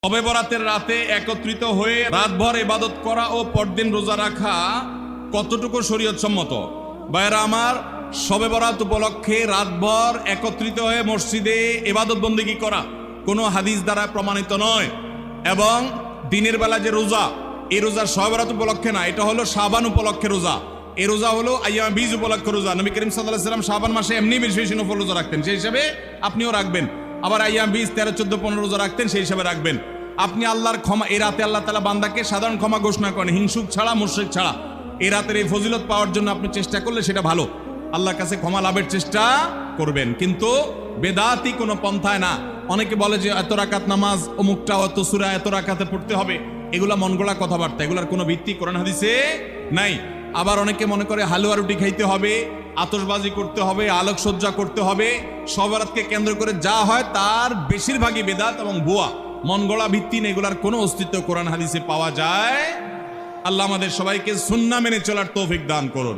শবে বরাতের রাতে একত্রিত হয়ে রাতভর ইবাদত করা ও পরদিন রোজা রাখা কতটুকু শরীয়ত সম্মত? ভাইরা আমার, শবে বরাত উপলক্ষে রাতভর একত্রিত হয়ে মসজিদে ইবাদত বন্দেগী করা কোনো হাদিস দ্বারা প্রমাণিত নয়। এবং দিনের বেলা যে রোজা, এই রোজা শবে বরাত উপলক্ষে না, এটা হলো শাবান উপলক্ষে রোজা। এই রোজা হলো আইয়ামে বীজ উপলক্ষে রোজা। নবী করিম সাল্লাল্লাহু আলাইহি ওয়াসাল্লাম শাবান মাসে এমনি বেশি বেশি নফল রোজা রাখতেন, সেই হিসাবে আপনিও রাখবেন। আবার আইয়াম বীজ 13, 14, 15 রোজা রাখতেন, সেই হিসাবে রাখবেন। আপনি আল্লাহর ক্ষমা, এই রাতে আল্লাহ তাআলা বান্দাকে সাধারণ ক্ষমা ঘোষণা করেন, হিংসুক ছাড়া, মুশরিক ছাড়া। এই রাতের এই ফজিলত পাওয়ার জন্য আপনি চেষ্টা করলে সেটা ভালো, আল্লাহর কাছে ক্ষমা লাভের চেষ্টা করবেন, কিন্তু বেদাতি কোনো পন্থায় না। অনেকে বলে যে এত রাকাত নামাজ, অমুকটা অত সূরা এত রাকাতে পড়তে হবে, এগুলা মন গড়া কথাবার্তা, এগুলার কোনো ভিত্তি কোরআন হাদিসে নাই। আবার অনেকে মনে করে হালুয়া রুটি খাইতে হবে, আতশবাজি করতে হবে, আলোকসজ্জা করতে হবে। শবে বরাতকে কেন্দ্র করে যা হয় তার বেশিরভাগই বেদাত এবং ভুয়া, মন গড়া ভিত্তিহীন, এগুলার কোনো অস্তিত্ব কোরআন হাদিসে পাওয়া যায়। আল্লাহ আমাদের সবাইকে সুন্নাহ মেনে চলার তৌফিক দান করুন।